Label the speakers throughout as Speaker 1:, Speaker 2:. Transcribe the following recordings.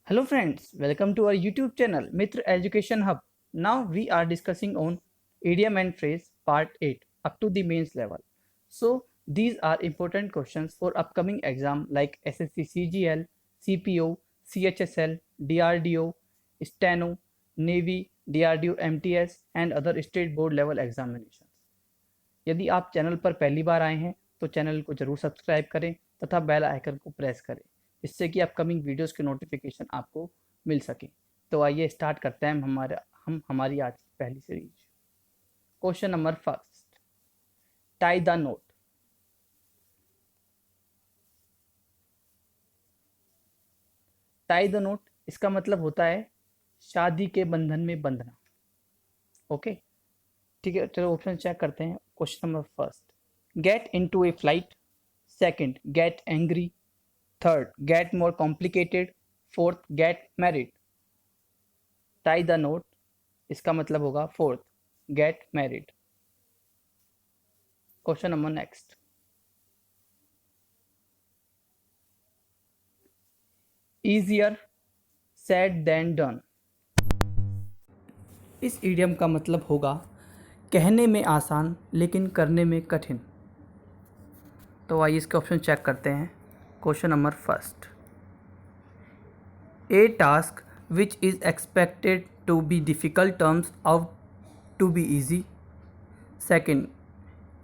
Speaker 1: Hello friends, welcome to our YouTube channel Mitra Education Hub. Now we are discussing on idiom and phrase part 8 up to the mains level. So these are important questions for upcoming exam like SSC CGL, CPO, CHSL, DRDO, Steno, Navy, DRDO MTS and other state board level examinations. यदि आप channel पर पहली बार आए हैं तो channel को जरूर subscribe करें तथा बेल आइकन को प्रेस करें जिससे कि अपकमिंग वीडियोस के नोटिफिकेशन आपको मिल सके। तो आइए स्टार्ट करते हैं हमारी आज की पहली series. Question number first, tie the note. Tie the knot इसका मतलब होता है शादी के बंधन में बंधना। ओके, ठीक है, चलो ऑप्शन चेक करते हैं। Question number first, get into a flight. Second, get angry. Third, get more complicated. Fourth, get married. Tie the knot इसका मतलब होगा fourth, get married. Question number next, easier said than done. इस idiom का मतलब होगा कहने में आसान लेकिन करने में कठिन। तो आइए इसके ऑप्शन चेक करते हैं। Question number first, a task which is expected to be difficult turns out to be easy. Second,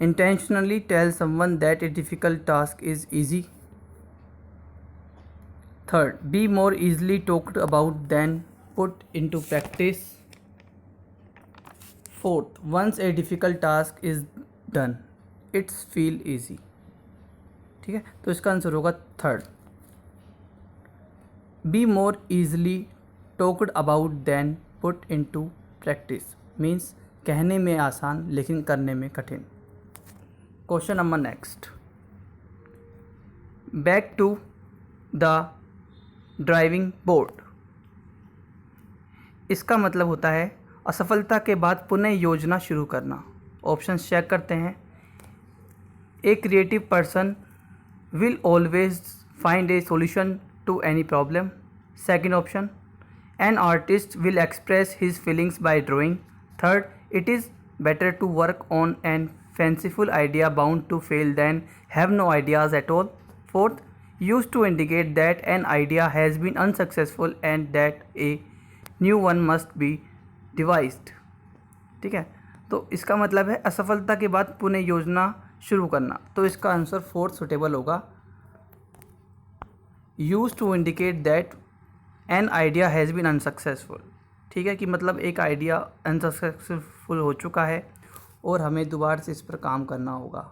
Speaker 1: intentionally tell someone that a difficult task is easy. Third, be more easily talked about than put into practice. Fourth, once a difficult task is done, it's feel easy. ठीक है, तो इसका answer होगा third, be more easily talked about than put into practice. Means कहने में आसान लेकिन करने में कठिन। Question number next, back to the drawing board. इसका मतलब होता है असफलता के बाद पुनः योजना शुरू करना। ऑप्शन चेक करते हैं। A creative person will always find a solution to any problem. Second option, an artist will express his feelings by drawing. Third, it is better to work on an fanciful idea bound to fail than have no ideas at all. Fourth, used to indicate that an idea has been unsuccessful and that a new one must be devised. ठीक है, तो इसका मतलब है असफलता के बाद पुनः योजना शुरू करना। तो इसका आंसर फोर्थ सुटेबल होगा, use to indicate that an idea has been unsuccessful. ठीक है, कि मतलब एक आइडिया अनसक्सेसफुल हो चुका है और हमें दोबारा से इस पर काम करना होगा।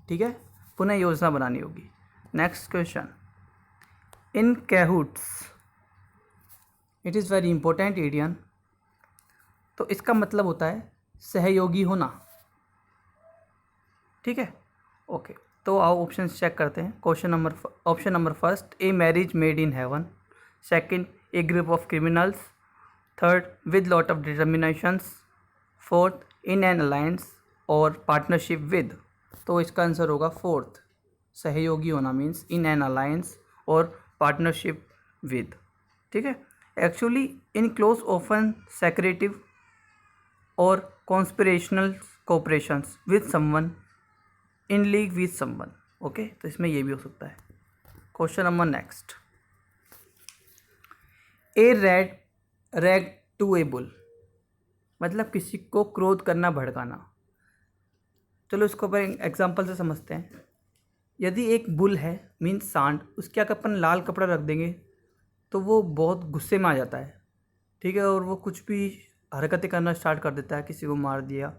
Speaker 1: ठीक है, पुनः योजना बनानी होगी। Next question, in Kahoots, it is very important idiom. तो इसका मतलब होता है सहयोगी होना। ठीक है, ओके, तो आओ ऑप्शन चेक करते हैं। Option number first, a marriage made in heaven. Second, a group of criminals. Third, with lot of determinations. Fourth, in an alliance और पार्टनरशिप विद। तो इसका आंसर होगा फोर्थ, सहयोगी होना मीन्स इन एन अलायंस और partnership with. ठीक है, actually in close often secretive और conspirational cooperations with someone, in league with someone. Okay, तो इसमें ये भी हो सकता है। Question number next, A red rag to a bull, मतलब किसी को क्रोध करना, भड़काना। चलो इसको अपन एग्जांपल से समझते हैं। यदि एक बुल है मीन्स सांड, उसके आगे अपन लाल कपड़ा रख देंगे तो वो बहुत गुस्से में आ जाता है। ठीक है, और वो कुछ भी हरकतें करना स्टार्ट कर देता है, किसी को मार दिया,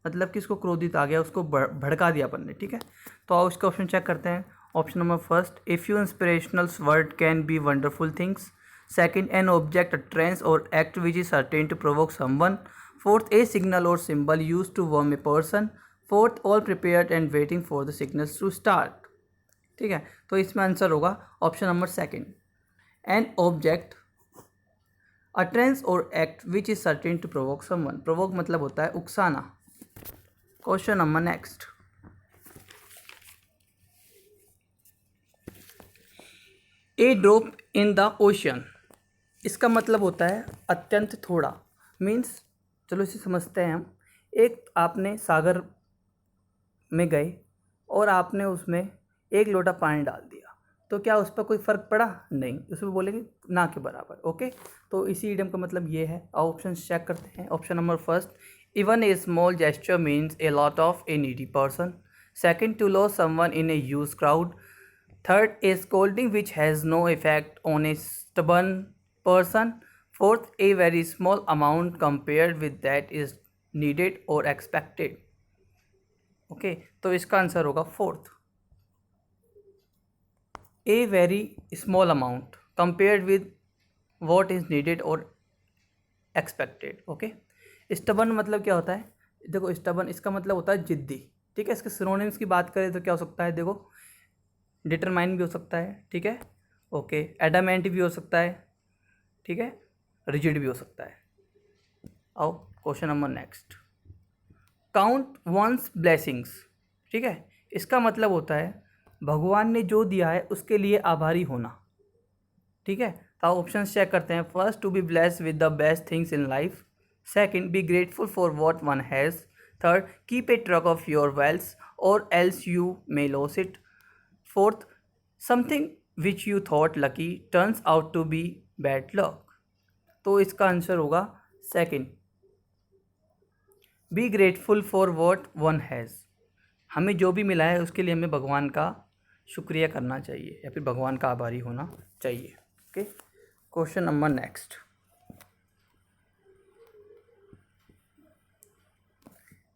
Speaker 1: मतलब कि उसको क्रोधित आ गया, उसको भड़का दिया अपन ने। ठीक है, तो आओ इसका ऑप्शन चेक करते हैं। Option number first, a few inspirational word can be wonderful things. Second, an object, a trance or act which is certain to provoke someone. Fourth, a signal or symbol used to warn a person. Fourth, all prepared and waiting for the signals to start. ठीक है, तो इसमें answer होगा option number second, an object, a trance और act which is certain to provoke someone. Provoke मतलब होता है उकसाना। Question number next, a drop in the ocean. इसका मतलब होता है अत्यंत थोड़ा। मीन्स चलो इसे समझते हैं हम। एक आपने सागर में गए और आपने उसमें 1 लोटा पानी डाल दिया, तो क्या उस पर कोई फ़र्क पड़ा? नहीं, उसमें बोलेंगे ना के बराबर। ओके, तो इसी इडियम का मतलब ये है। ऑप्शन चेक करते हैं। Option number first, even a small gesture means a lot of a needy person. Second, to lose someone in a huge crowd. Third, a scolding which has no effect on a stubborn person. Fourth, a very small amount compared with that is needed or expected. Okay, तो इसका answer होगा fourth, a very small amount compared with what is needed और expected. Okay, stubborn मतलब क्या होता है? देखो stubborn इसका मतलब होता है जिद्दी। ठीक है, इसके सिनोनिम्स की बात करें तो क्या हो सकता है? देखो डिटरमाइन भी हो सकता है, ठीक है, ओके, एडामेंट भी हो सकता है, ठीक है, रिजिड भी हो सकता है। आओ question number next, count one's blessings. ठीक है, इसका मतलब होता है भगवान ने जो दिया है उसके लिए आभारी होना। ठीक है, तो ऑप्शन चेक करते हैं। First, to be blessed with the best things in life. Second, be grateful for what one has. Third, keep a track of your wealth और else you may loss it. Fourth, something which you thought lucky turns out to be bad luck. तो इसका answer होगा second, be grateful for what one has. हमें जो भी मिला है उसके लिए हमें भगवान का शुक्रिया करना चाहिए या फिर भगवान का आभारी होना चाहिए। Okay, question number next,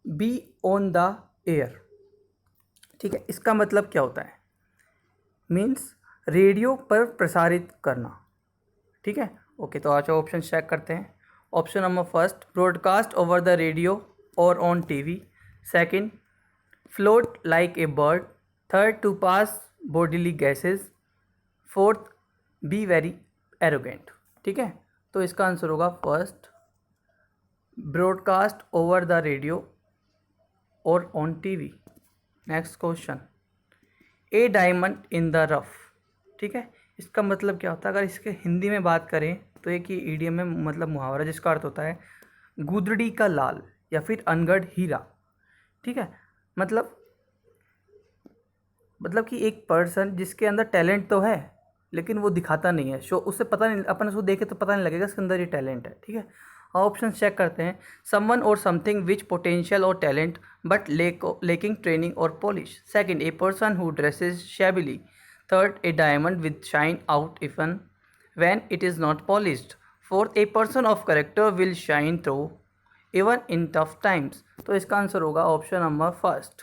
Speaker 1: be on the air. ठीक है, इसका मतलब क्या होता है? मीन्स रेडियो पर प्रसारित करना। ठीक है, ओके, तो आज ऑप्शन चेक करते हैं। Option number first, broadcast over the radio और on TV. Second, float like a bird. Third, to pass bodily gases. Fourth, be very arrogant. ठीक है, तो इसका आंसर होगा first, broadcast over the radio और on TV. Next question, a diamond in the rough. ठीक है, इसका मतलब क्या होता है? अगर इसके हिंदी में बात करें तो एक ही ईडियम में मतलब मुहावरा जिसका अर्थ होता है गुदड़ी का लाल या फिर अनगढ़ हीरा। ठीक है, मतलब कि एक पर्सन जिसके अंदर टैलेंट तो है लेकिन वो दिखाता नहीं है, शो उससे पता नहीं, अपन उसको देखे तो पता नहीं लगेगा इसके अंदर ये टैलेंट है। ठीक है, ऑप्शन चेक करते हैं। समवन और समथिंग विच पोटेंशियल और टैलेंट बट लेकिंग ट्रेनिंग और polish. Second, a person who dresses shabbily. Third, a diamond with shine out even when it is not polished. Fourth, a person of character will shine through even in tough times. तो इसका answer होगा option number first,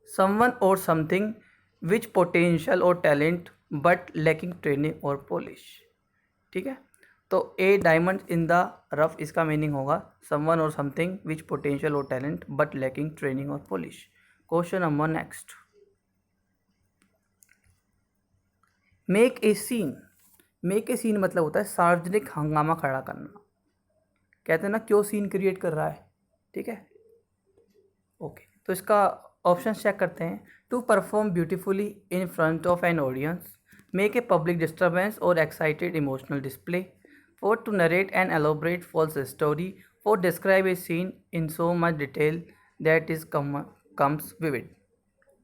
Speaker 1: someone और something which potential और talent but lacking training और polish. ठीक है, तो a diamond in the rough इसका मीनिंग होगा समवन और समथिंग विच पोटेंशियल और टैलेंट बट लैकिंग ट्रेनिंग और polish. Question number next, make a scene. Make a scene मतलब होता है सार्वजनिक हंगामा खड़ा करना। कहते हैं ना क्यों सीन क्रिएट कर रहा है। ठीक है, ओके, तो इसका ऑप्शन चेक करते हैं। To perform beautifully in front of an audience, make a public disturbance और excited emotional display. Four, to narrate an elaborate false story. Four, describe a scene in so much detail that is comes vivid.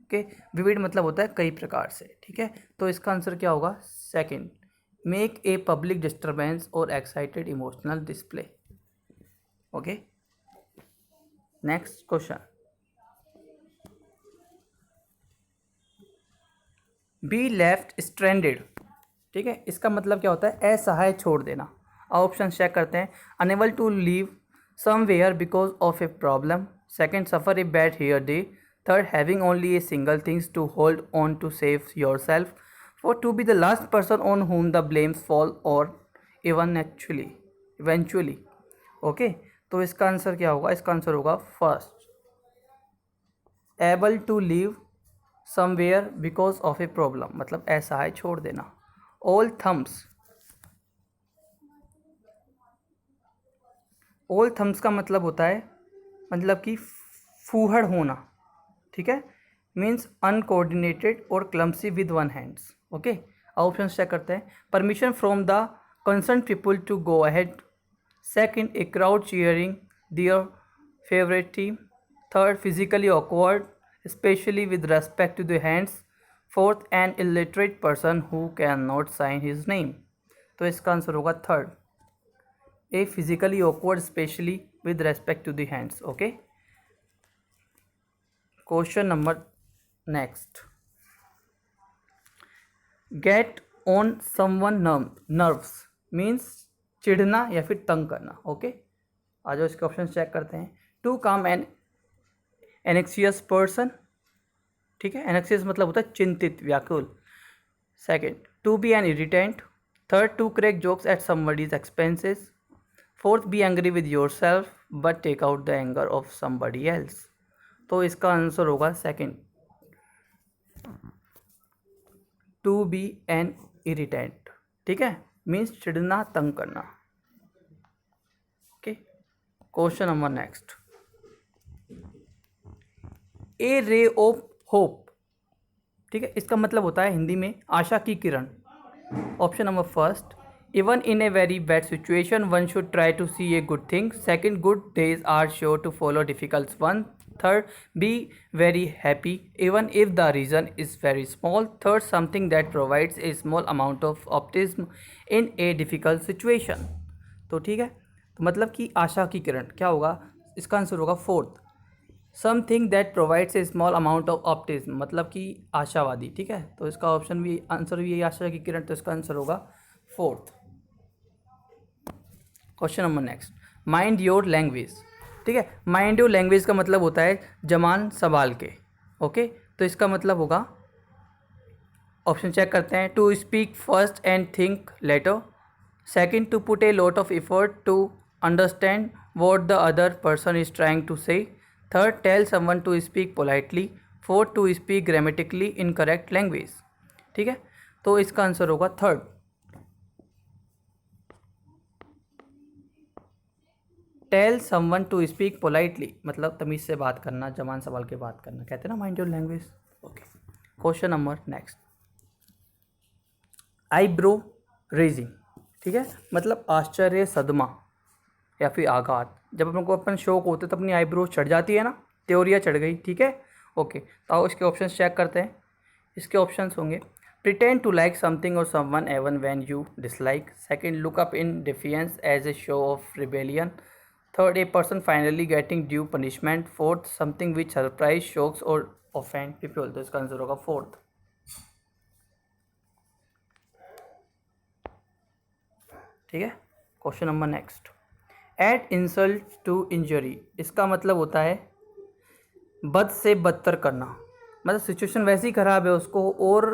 Speaker 1: Okay, vivid मतलब होता है कई प्रकार से। ठीक है, तो इसका आंसर क्या होगा? Second, make a public disturbance और excited emotional display. Okay, next question, be left stranded. ठीक है, इसका मतलब क्या होता है? असहाय छोड़ देना। ऑप्शन चेक करते हैं। Unable to leave somewhere because of a problem. Second, suffer a bad hair day. Third, having only a single things to hold on to save yourself. Four, to be the last person on whom the blames fall और eventually. Okay, तो इसका answer क्या होगा? इसका answer होगा first, able to leave somewhere because of a problem मतलब असहाय छोड़ देना। ऑल थम्स का मतलब होता है मतलब कि फूहड़ होना। ठीक है, मीन्स अनकोऑर्डिनेटेड और clumsy with one hands. Okay, option check करते हैं। Permission from the concern people to go ahead, second a crowd cheering their favourite team, third physically awkward specially with respect to the hands, fourth an illiterate person who can not sign his name. तो इसका answer होगा third, a physically awkward specially with respect to the hands. Okay, question number next, get on someone nerves means चिढ़ना या फिर तंग करना। Okay, आ जाओ इसके option check करते हैं। टू काम एन एनेक्सियस पर्सन, ठीक है, एनेक्सियस मतलब होता है चिंतित, व्याकुल। Second, to be an irritant, third, to crack jokes at somebody's expenses, fourth, be angry with yourself but take out the anger of somebody else. तो इसका आंसर होगा second, to be an irritant, ठीक है, means चिढ़ना, तंग करना। Okay, question number next, a ray of hope, ठीक है, इसका मतलब होता है हिंदी में आशा की किरण। Option number first, even in a very bad situation one should try to see a good thing, second, good days are sure to follow difficult one, third, be very happy even if the reason is very small, third, something that provides a small amount of optimism in a difficult situation. तो ठीक है, तो मतलब कि आशा की किरण क्या होगा, इसका आंसर होगा fourth, something that provides a small amount of optimism, मतलब कि आशावादी। ठीक है, तो इसका ऑप्शन भी आंसर भी यही, आशा की किरण, तो इसका आंसर होगा fourth. Question number next, mind your language, ठीक है, माइंड योर लैंग्वेज का मतलब होता है जबान संभाल के। ओके, तो इसका मतलब होगा, ऑप्शन चेक करते हैं। To speak first and think later, second, to put a lot of effort to understand what the other person is trying to say, third, tell someone to speak politely, fourth, to speak grammatically in correct language. ठीक है, तो इसका answer होगा third, tell someone to speak politely, मतलब तमीज़ से बात करना, जबान संभाल के बात करना, कहते हैं ना mind your language. Okay, question number next, eyebrow raising, ठीक है, मतलब आश्चर्य, सदमा या फिर आघात। जब अपन को अपन शौक होते तो अपनी आईब्रो चढ़ जाती है ना, त्योरिया चढ़ गई। ठीक है, ओके, तो आओ इसके ऑप्शन चेक करते हैं। इसके ऑप्शंस होंगे, प्रिटेंड टू लाइक समथिंग और someone even when you dislike, second, look up in defiance as a show of rebellion, third, a person finally getting due punishment, fourth, something which surprise, shocks और offend people. तो इसका answer होगा fourth. ठीक है, question number next, add insult to injury, इसका मतलब होता है बद से बदतर करना, मतलब सिचुएशन वैसी खराब है उसको और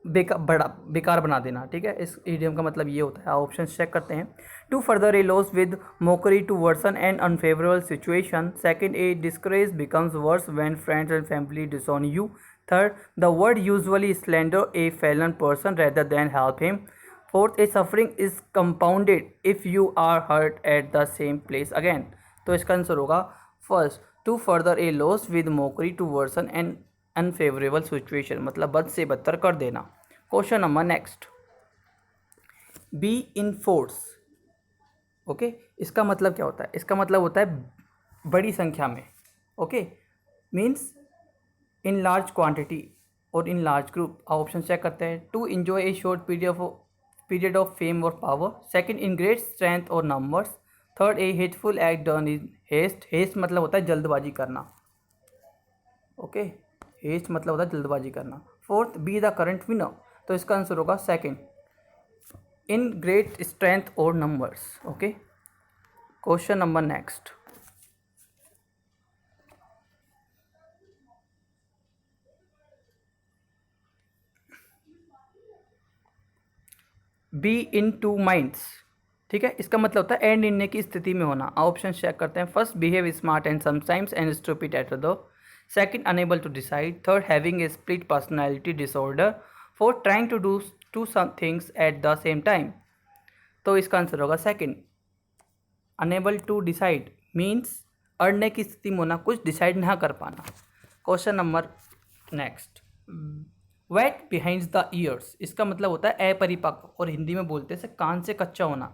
Speaker 1: बेकार बना देना। ठीक है, इस इडियम का मतलब ये होता है। ऑप्शन चेक करते हैं। To further a loss with mockery to worsen an unfavourable situation, second, a discourage becomes worse when friends and family disown you, third, the world usually slander a fallen person rather than help him, fourth, a suffering is compounded if you are hurt at the same place again. तो इसका answer होगा first, to further a loss with mockery to worsen an unfavourable situation, मतलब बद से बदतर कर देना। Question number next, be in force. Okay, इसका मतलब क्या होता है, इसका मतलब होता है बड़ी संख्या में। Okay, means in large quantity और in large group. Option check करते हैं। To enjoy a short period of fame और power, second, in great strength और numbers, third, a hateful act done in haste, haste मतलब होता है जल्दबाजी करना। ओके, हेस्ट मतलब होता है जल्दबाजी करना। Fourth, be the current winner, तो इसका आंसर होगा सेकंड, इन ग्रेट स्ट्रेंथ और numbers. Okay, question number next, be in two minds. ठीक है, इसका मतलब होता है ए निर्णय की स्थिति में होना। ऑप्शन चेक करते हैं। First, behave smart and sometimes and stupid at other, second, unable to decide, third, having a split personality disorder, fourth, trying to do two some things at the same time. तो इसका answer होगा second, unable to decide means अड़ने की स्थिति में होना, कुछ decide ना कर पाना। Question number next, wet behind the ears, इसका मतलब होता है अपरिपक्व, और हिंदी में बोलते हैं कान से कच्चा होना।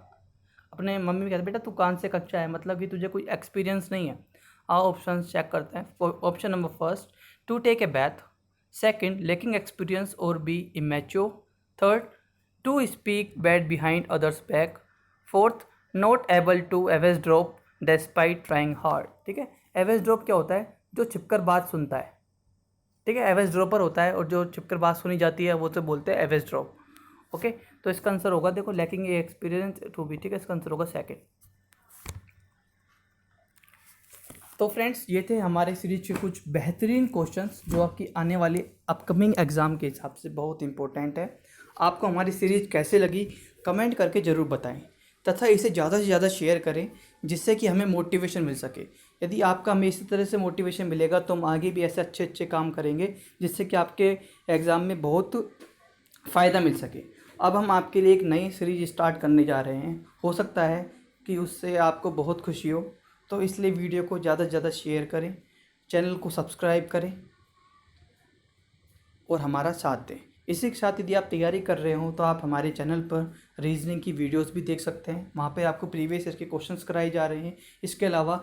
Speaker 1: अपने मम्मी कहते बेटा तू कान से कच्चा है, मतलब कि तुझे कोई एक्सपीरियंस नहीं है। आओ ऑप्शन चेक करते हैं। Option number first, to take a bath. Second, lacking experience और be immature. Third, to speak bad behind others back. Fourth, not able to average drop despite trying hard. ठीक है, Airways drop क्या होता है? जो छिपकर बात सुनता है। ठीक है, एवेज ड्रॉपर होता है, और जो छिपकर बात सुनी जाती है वो तो बोलते हैं एवेज ड्रॉप। ओके, तो इसका आंसर होगा, देखो, lacking a experience to be. ठीक है, इसका आंसर होगा सेकंड। तो फ्रेंड्स, ये थे हमारे सीरीज के कुछ बेहतरीन क्वेश्चंस जो आपकी आने वाली अपकमिंग एग्ज़ाम के हिसाब से बहुत इंपॉर्टेंट है। आपको हमारी सीरीज कैसे लगी कमेंट करके ज़रूर बताएं, तथा इसे ज़्यादा से ज़्यादा शेयर करें जिससे कि हमें मोटिवेशन मिल सके। यदि आपका हमें इसी तरह से मोटिवेशन मिलेगा तो हम आगे भी ऐसे अच्छे अच्छे काम करेंगे जिससे कि आपके एग्ज़ाम में बहुत फ़ायदा मिल सके। अब हम आपके लिए एक नई सीरीज स्टार्ट करने जा रहे हैं, हो सकता है कि उससे आपको बहुत खुशी हो, तो इसलिए वीडियो को ज़्यादा से ज़्यादा शेयर करें, चैनल को सब्सक्राइब करें और हमारा साथ दें। इसी के साथ यदि आप तैयारी कर रहे हो तो आप हमारे चैनल पर रीजनिंग की वीडियोस भी देख सकते हैं, वहाँ पे आपको प्रीवियस ईयर के क्वेश्चंस कराए जा रहे हैं। इसके अलावा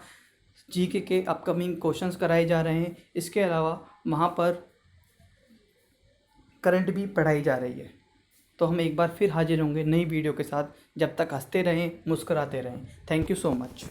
Speaker 1: जीके के अपकमिंग क्वेश्चंस कराए जा रहे हैं। इसके अलावा वहाँ पर करंट भी पढ़ाई जा रही है। तो हम एक बार फिर हाजिर होंगे नई वीडियो के साथ। जब तक हंसते रहें, मुस्कुराते रहें। Thank you so much.